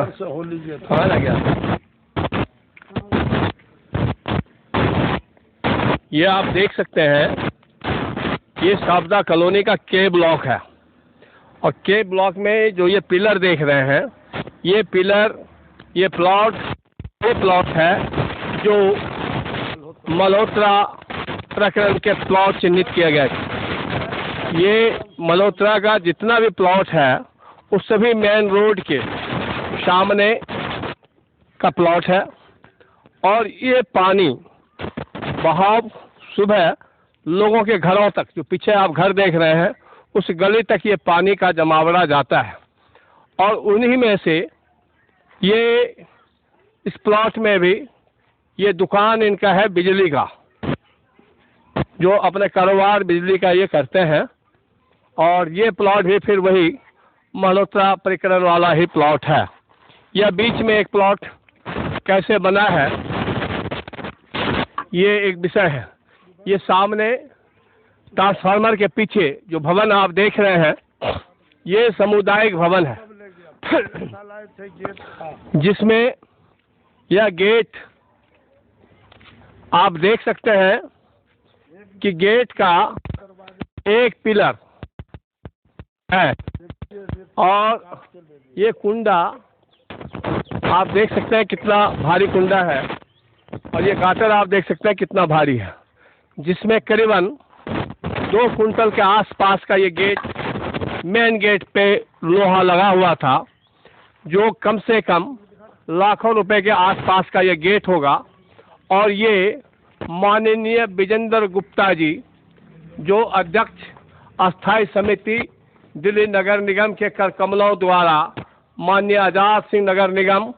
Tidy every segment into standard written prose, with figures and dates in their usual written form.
से हो लीजिए हाँ लग गया। ये आप देख सकते हैं, ये शारदा कॉलोनी का के ब्लॉक है। और के ब्लॉक में जो ये पिलर देख रहे हैं, ये पिलर, ये प्लॉट है जो मल्होत्रा प्रकरण के प्लॉट चिन्हित किया गया है। ये मल्होत्रा का जितना भी प्लॉट है उस सभी मेन रोड के सामने का प्लॉट है। और ये पानी बहाव सुबह लोगों के घरों तक, जो पीछे आप घर देख रहे हैं, उस गली तक ये पानी का जमावड़ा जाता है। और उन्हीं में से ये इस प्लॉट में भी ये दुकान इनका है बिजली का, जो अपने कारोबार बिजली का ये करते हैं। और ये प्लॉट भी फिर वही मल्होत्रा प्रकरण वाला ही प्लॉट है। यह बीच में एक प्लॉट कैसे बना है ये एक विषय है। ये सामने ट्रांसफार्मर के पीछे जो भवन आप देख रहे हैं, ये सामुदायिक भवन है, जिसमें यह गेट आप देख सकते हैं कि गेट का एक पिलर है। और ये कुंडा आप देख सकते हैं कितना भारी कुंडा है। और ये गाटर आप देख सकते हैं कितना भारी है, जिसमें करीबन 2 कुंटल के आसपास का ये गेट, मेन गेट पे लोहा लगा हुआ था, जो कम से कम लाखों रुपए के आसपास का ये गेट होगा। और ये माननीय विजेंद्र गुप्ता जी, जो अध्यक्ष अस्थायी समिति दिल्ली नगर निगम के कर कमलों द्वारा माननीय आजाद सिंह नगर निगम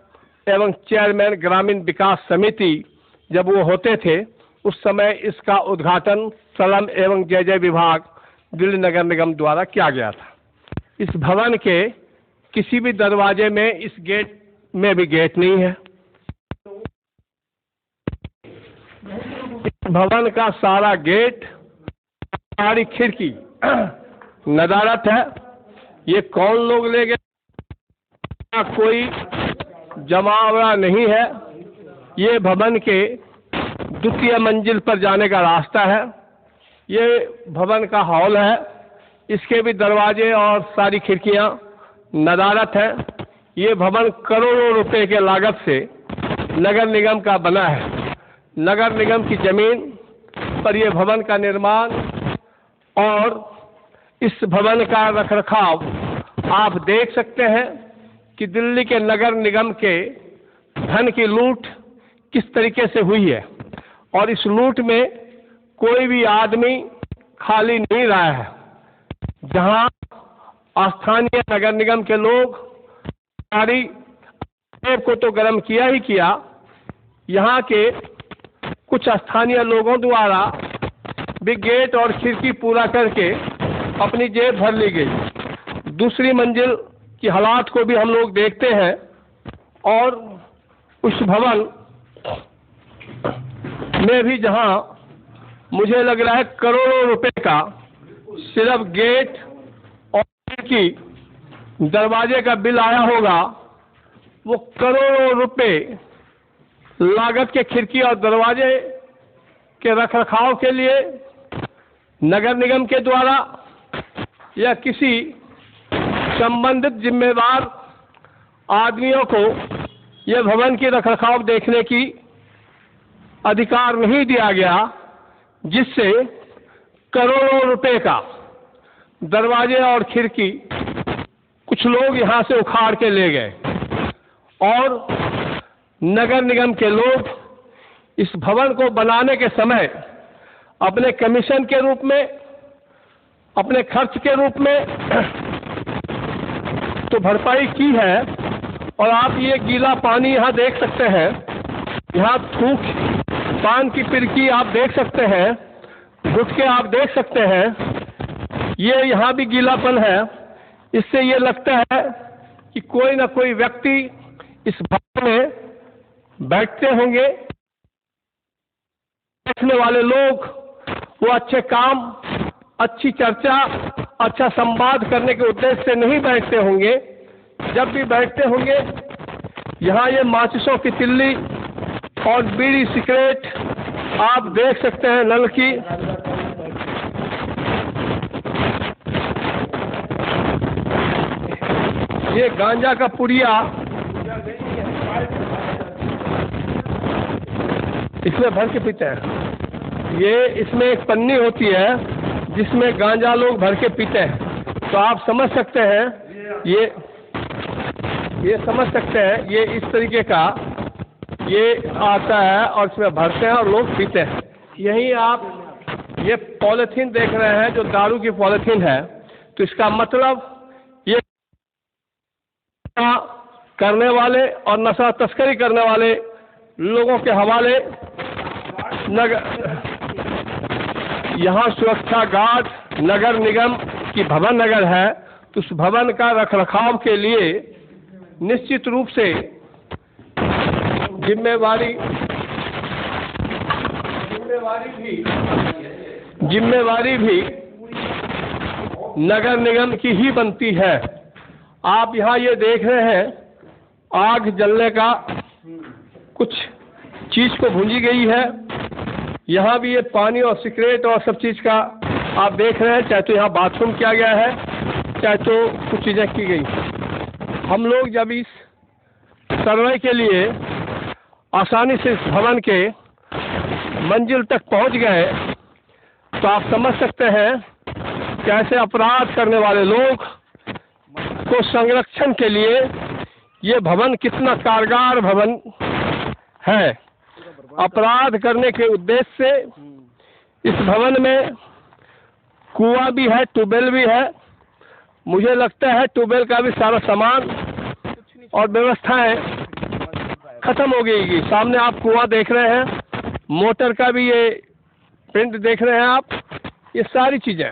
एवं चेयरमैन ग्रामीण विकास समिति जब वो होते थे, उस समय इसका उद्घाटन श्रम एवं जय विभाग दिल्ली नगर निगम द्वारा किया गया था। इस भवन के किसी भी दरवाजे में इस गेट में भी गेट नहीं है। इस भवन का सारा गेट, सारी खिड़की नदारत है। ये कौन लोग ले गए, कोई जमावड़ा नहीं है। ये भवन के द्वितीय मंजिल पर जाने का रास्ता है। ये भवन का हॉल है, इसके भी दरवाजे और सारी खिड़कियां नदारत हैं। ये भवन करोड़ों रुपए के लागत से नगर निगम का बना है। नगर निगम की जमीन पर यह भवन का निर्माण और इस भवन का रखरखाव आप देख सकते हैं कि दिल्ली के नगर निगम के धन की लूट किस तरीके से हुई है। और इस लूट में कोई भी आदमी खाली नहीं रहा है। जहां स्थानीय नगर निगम के लोग सारी को तो गर्म किया ही किया, यहाँ के कुछ स्थानीय लोगों द्वारा भी गेट और खिड़की पूरा करके अपनी जेब भर ली गई। दूसरी मंजिल की हालात को भी हम लोग देखते हैं। और उस भवन में भी जहां मुझे लग रहा है करोड़ों रुपए का सिर्फ गेट और खिड़की दरवाजे का बिल आया होगा, वो करोड़ों रुपए लागत के खिड़की और दरवाजे के रखरखाव के लिए नगर निगम के द्वारा या किसी संबंधित जिम्मेदार आदमियों को यह भवन की रखरखाव देखने की अधिकार नहीं दिया गया, जिससे करोड़ों रुपए का दरवाजे और खिड़की कुछ लोग यहां से उखाड़ के ले गए। और नगर निगम के लोग इस भवन को बनाने के समय अपने कमीशन के रूप में, अपने खर्च के रूप में तो भरपाई की है। और आप ये गीला पानी यहाँ देख सकते हैं, यहाँ थूक पान की पिरकी आप देख सकते हैं, गुटके आप देख सकते हैं, ये यहाँ भी गीलापन है। इससे ये लगता है कि कोई ना कोई व्यक्ति इस भवन में बैठते होंगे, बैठने वाले लोग वो अच्छे काम, अच्छी चर्चा अच्छा संवाद करने के उद्देश्य से नहीं बैठते होंगे, जब भी बैठते होंगे यहाँ ये माचिसों की तिल्ली और बीड़ी सिगरेट आप देख सकते हैं, नल की ये गांजा का पुड़िया इसमें भर के पीते हैं। ये इसमें एक पन्नी होती है जिसमें गांजा लोग भर के पीते हैं। तो आप समझ सकते हैं, ये समझ सकते हैं, ये इस तरीके का ये आता है और इसमें भरते हैं और लोग पीते हैं। यही आप ये पॉलीथीन देख रहे हैं जो दारू की पॉलीथीन है, तो इसका मतलब ये करने वाले और नशा तस्करी करने वाले लोगों के हवाले यहाँ सुरक्षा गार्ड नगर निगम की भवन नगर है, तो उस भवन का रखरखाव के लिए निश्चित रूप से जिम्मेवारी भी नगर निगम की ही बनती है। आप यहाँ ये देख रहे हैं आग जलने का कुछ चीज को भूंजी गई है। यहाँ भी ये पानी और सिगरेट और सब चीज का आप देख रहे हैं, चाहे तो यहाँ बाथरूम किया गया है, चाहे तो कुछ चीजें की गई। हम लोग जब इस सर्वे के लिए आसानी से इस भवन के मंजिल तक पहुंच गए, तो आप समझ सकते हैं कैसे अपराध करने वाले लोग को संरक्षण के लिए ये भवन कितना कारगर भवन है। अपराध करने के उद्देश्य से इस भवन में कुआं भी है, ट्यूबवेल भी है। मुझे लगता है ट्यूबवेल का भी सारा सामान और व्यवस्थाएं खत्म हो गई। सामने आप कुआं देख रहे हैं, मोटर का भी ये प्रिंट देख रहे हैं आप, ये सारी चीजें।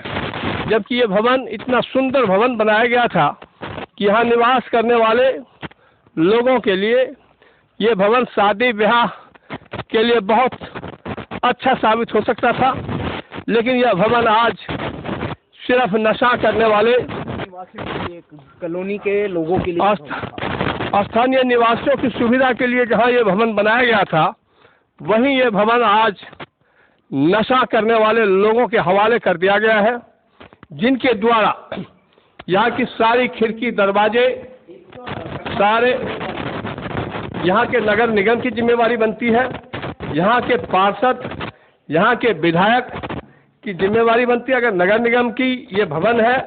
जबकि ये भवन इतना सुंदर भवन बनाया गया था कि यहाँ निवास करने वाले लोगों के लिए ये भवन शादी ब्याह के लिए बहुत अच्छा साबित हो सकता था, लेकिन यह भवन आज सिर्फ नशा करने वाले कॉलोनी के लोगों के लिए, स्थानीय निवासियों की सुविधा के लिए जहाँ ये भवन बनाया गया था, वहीं ये भवन आज नशा करने वाले लोगों के हवाले कर दिया गया है, जिनके द्वारा यहाँ की सारी खिड़की दरवाजे सारे यहाँ के नगर निगम की जिम्मेवारी बनती है। यहाँ के पार्षद, यहाँ के विधायक की जिम्मेवारी बनती है। अगर नगर निगम की ये भवन है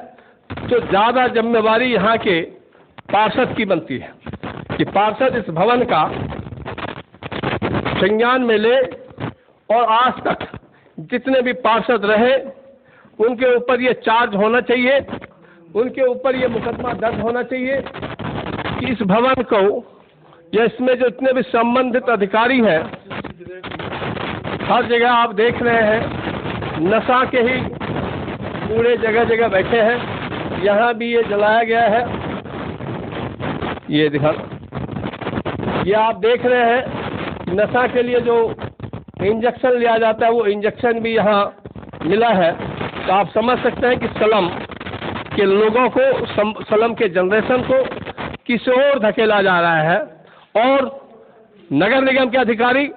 तो ज़्यादा जिम्मेवारी यहाँ के पार्षद की बनती है कि पार्षद इस भवन का संज्ञान में ले और आज तक जितने भी पार्षद रहे उनके ऊपर ये चार्ज होना चाहिए, उनके ऊपर ये मुकदमा दर्ज होना चाहिए कि इस भवन को या इसमें जो इतने भी संबंधित अधिकारी हैं, हर जगह आप देख रहे हैं नशा के ही पूरे जगह जगह बैठे हैं। यहाँ भी ये जलाया गया है, ये दिखा, ये आप देख रहे हैं नशा के लिए जो इंजेक्शन लिया जाता है वो इंजेक्शन भी यहाँ मिला है। तो आप समझ सकते हैं कि सलम के लोगों को, सलम के जनरेशन को किस ओर धकेला जा रहा है। और नगर निगम के अधिकारी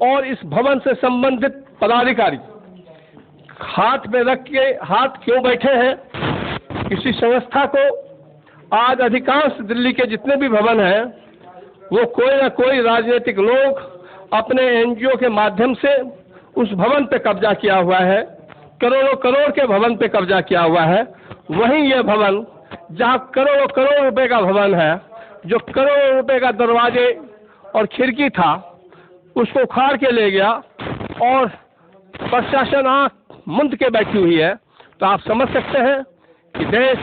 और इस भवन से संबंधित पदाधिकारी हाथ में रख के हाथ क्यों बैठे हैं? किसी संस्था को आज अधिकांश दिल्ली के जितने भी भवन हैं वो कोई ना कोई राजनीतिक लोग अपने एनजीओ के माध्यम से उस भवन पे कब्जा किया हुआ है, करोड़ों करोड़ के भवन पे कब्जा किया हुआ है। वहीं ये भवन जहाँ करोड़ों करोड़ रुपए का भवन है, जो करोड़ों रुपए का दरवाजे और खिड़की था, उसको उखाड़ के ले गया और प्रशासन आंख मूंद के बैठी हुई है। तो आप समझ सकते हैं कि देश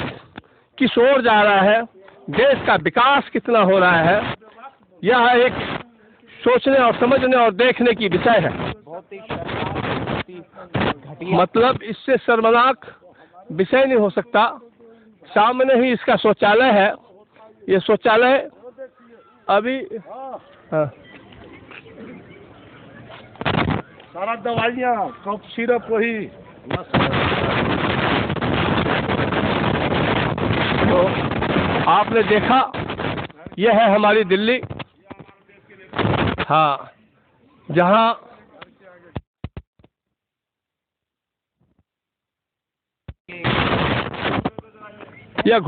किस ओर जा रहा है, देश का विकास कितना हो रहा है। यह एक सोचने और समझने और देखने की विषय है। मतलब इससे शर्मनाक विषय नहीं हो सकता। सामने ही इसका शौचालय है। ये शौचालय अभी सारा दवाइयाँ कफ सिरप वही आपने देखा, यह है हमारी दिल्ली। हाँ, जहाँ यह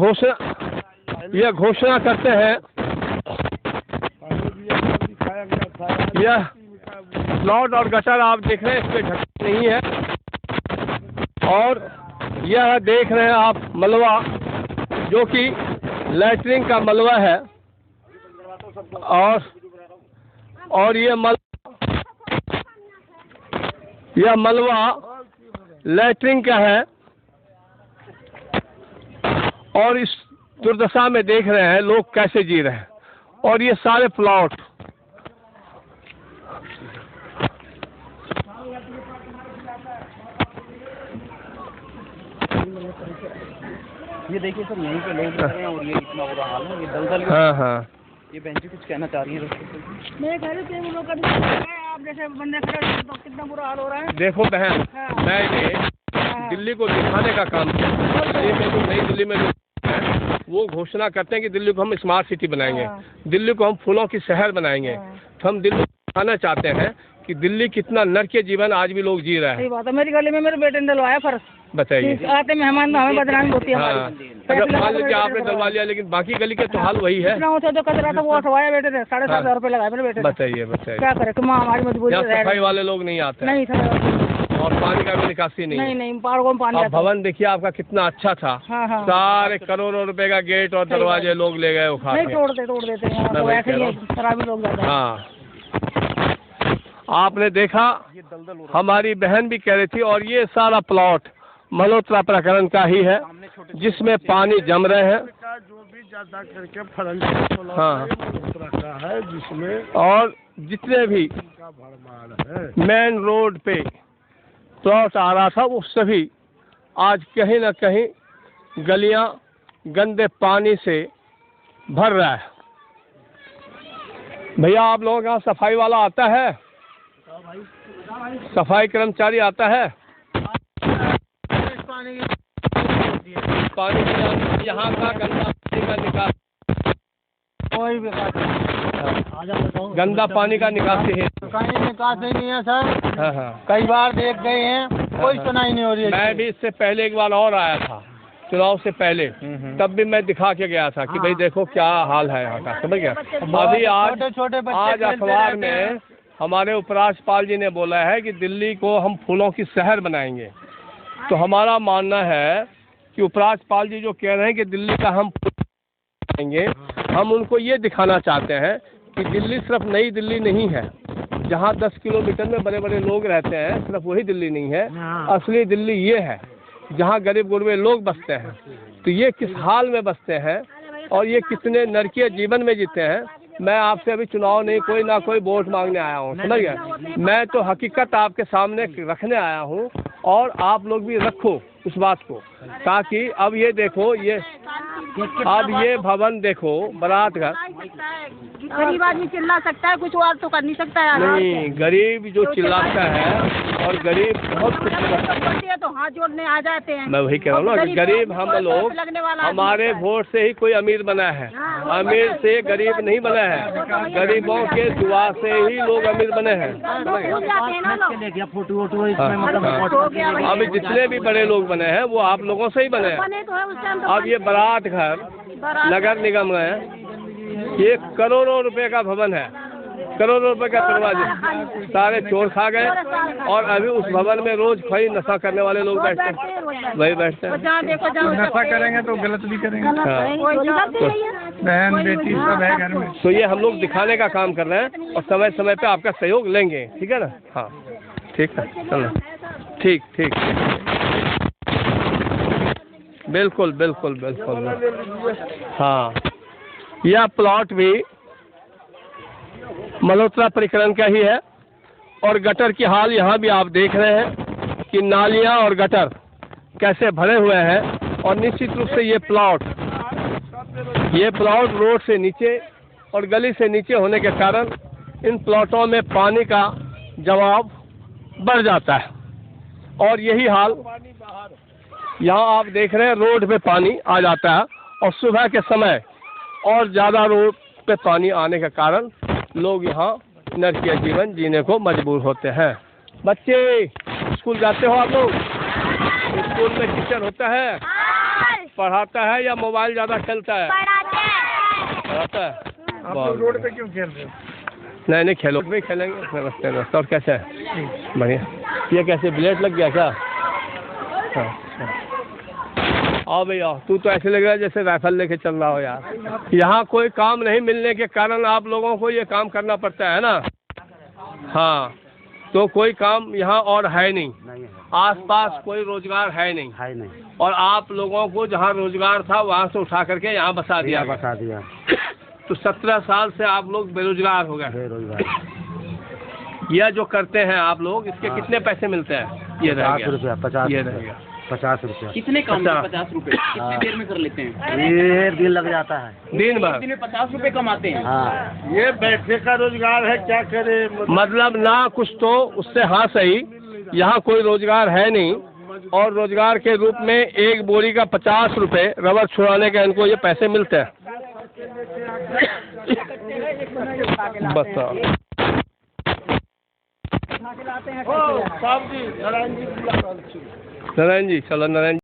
घोषणा करते हैं, यह प्लॉट और गटर आप देख रहे हैं, इस पे ढक्कन नहीं है। और यह देख रहे हैं आप मलबा, जो कि लैट्रिन का मलबा है। और यह मलबा लैट्रिन का है। और इस दुर्दशा में देख रहे हैं लोग कैसे जी रहे हैं। और ये सारे प्लॉट, ये देखिए सर, यहीं पे लोग रह रहे हैं और ये इतना बुरा हाल है, ये दलदल। हाँ। ये बहन जी कुछ कहना चाह रही है? मैं कह रही थी लोग आप जैसे बंदे खड़े तो कितना बुरा हाल हो रहा है। देखो बहन, मैंने दिल्ली को दिखाने का काम किया। दिल्ली में जो नई दिल्ली में जो है, वो घोषणा करते हैं कि दिल्ली को हम स्मार्ट सिटी बनाएंगे, दिल्ली को हम फूलों की शहर बनाएंगे। तो हम दिल्ली को दिखाना चाहते हैं कि दिल्ली कितना नरकीय जीवन आज भी लोग जी रहे हैं। सही बात है। मेरी गली में मेरे बेटे ने डलवाया फर्श। बताइए। आते मेहमान हमें बदनामी होती है। अगर मान लीजिए आपने डलवा लिया, लेकिन बाकी गली के तो हाल वही है। जो कचरा था वो हटवाया बेटे ने, 7,500 रुपए लगाए मेरे बेटे ने। बताइए क्या करे कि माँ हमारी मजबूरी है। सफाई वाले लोग नहीं आते। नहीं सर, और पानी का भी निकासी नहीं पहाड़ों में पानी। भवन देखिए आपका कितना अच्छा था। सारे करोड़ों रुपए का गेट और दरवाजे लोग ले गए उखाड़ के। तोड़ देते हैं शराबी लोग। हाँ, आपने देखा, हमारी बहन भी कह रही थी। और ये सारा प्लॉट मल्होत्रा प्रकरण का ही है, जिसमें पानी जम रहे हैं। जो भी ज्यादा करके फरंट हाँ है, जिसमें और जितने भी मेन रोड पे प्लॉट आ रहा था, वो सभी आज कहीं न कहीं गलियां गंदे पानी से भर रहा है। भैया, आप लोगों के यहाँ सफाई वाला आता है? सफाई कर्मचारी आता है? पानी यहाँ का गंदा पानी का निकास, गंदा पानी का निकासी है? कहीं निकासी नहीं है सर। हाँ। कई बार देख गए हैं, कोई सुनाई नहीं हो रही है। मैं भी इससे पहले एक बार और आया था, चुनाव से पहले, तब भी मैं दिखा के गया था कि भाई देखो क्या हाल है यहाँ का। समझ गया? अभी आज अखबार में हमारे उपराज्यपाल जी ने बोला है कि दिल्ली को हम फूलों की शहर बनाएंगे। तो हमारा मानना है कि उपराज्यपाल जी जो कह रहे हैं कि दिल्ली का हम बनाएंगे, हम उनको ये दिखाना चाहते हैं कि दिल्ली सिर्फ नई दिल्ली नहीं है, जहाँ 10 किलोमीटर में बड़े बड़े लोग रहते हैं, सिर्फ वही दिल्ली नहीं है। असली दिल्ली ये है जहाँ गरीब गुरबे लोग बसते हैं। तो ये किस हाल में बसते हैं और ये कितने नरकीय जीवन में जीते हैं। मैं आपसे अभी चुनाव नहीं, कोई ना कोई वोट मांगने आया हूँ, समझ गया? मैं तो हकीकत आपके सामने रखने आया हूँ। और आप लोग भी रखो उस बात को, ताकि अब ये देखो, अब ये भवन देखो, बारात घर। गरीब आदमी चिल्ला सकता है, कुछ और तो कर नहीं सकता है। नहीं, गरीब जो चिल्लाता है, और गरीब बहुत कुछ है तो हाथ जोड़ने आ जाते हैं। मैं वही कह रहा हूँ ना कि गरीब हम लोग, हमारे वोट से ही कोई अमीर बना है। अमीर से गरीब नहीं बना है, गरीबों के दुआ से ही लोग अमीर बने हैं। अभी जितने भी बड़े लोग बने हैं वो आप लोगों से ही बने हैं। अब ये बारात घर नगर निगम में ये करोड़ों रुपए का भवन है, करोड़ों रुपए का दरवाजे, सारे चोर खा गए। और अभी उस भवन में रोज खड़ी नशा करने वाले लोग बैठते हैं, वही बैठते हैं। नशा करेंगे तो गलत भी करेंगे। बहन बेटी सब है घर में। तो ये हम लोग दिखाने का काम कर रहे हैं और समय समय पे आपका सहयोग लेंगे, ठीक है ना? हाँ ठीक है, चलो ठीक ठीक, बिल्कुल बिल्कुल बिल्कुल। हाँ, यह प्लॉट भी मल्होत्रा प्रकरण का ही है। और गटर की हाल यहाँ भी आप देख रहे हैं कि नालियाँ और गटर कैसे भरे हुए हैं। और निश्चित रूप से ये प्लॉट रोड से नीचे और गली से नीचे होने के कारण इन प्लॉटों में पानी का जमाव बढ़ जाता है। और यही हाल यहाँ आप देख रहे हैं, रोड पे पानी आ जाता है। और सुबह के समय और ज़्यादा रोड पे पानी आने के कारण लोग यहाँ नरकीय जीवन जीने को मजबूर होते हैं। बच्चे स्कूल जाते हो आप लोग? स्कूल में टीचर होता है, पढ़ाता है या मोबाइल ज़्यादा खेलता है? पढ़ाता है। आप लोग रोड पे क्यों खेल रहे हो? नहीं खेलो भी खेलेंगे। नमस्ते नमस्ते। और कैसे है? बढ़िया। ये कैसे ब्लेड लग गया क्या? आओ भैया, तू तो ऐसे लग रहा है जैसे राइफल लेके चल रहा हो यार। यहाँ कोई काम नहीं मिलने के कारण आप लोगों को ये काम करना पड़ता है ना? हाँ, तो कोई काम यहाँ और है नहीं, आसपास कोई रोजगार है नहीं, और आप लोगों को जहाँ रोजगार था वहाँ से उठा करके यहाँ बसा दिया। तो 17 साल से आप लोग बेरोजगार हो गए। यह जो करते हैं आप लोग, इसके कितने पैसे मिलते हैं? ये रह गया 50 रुपया। कितने काम में 50 रुपए कितनी देर में कर लेते हैं? ये दिन लग जाता है। दिन भर दिन में 50 रुपए कमाते हैं। हाँ, ये बैठने का रोजगार है, क्या करे। मतलब ना कुछ तो उससे हाँ सही, यहाँ कोई रोजगार है नहीं, और रोजगार के रूप में एक बोरी का 50 रुपए रबर छुड़ाने के इनको ये पैसे मिलते हैं। बताओ। नारायण जी, चलो नारायण जी।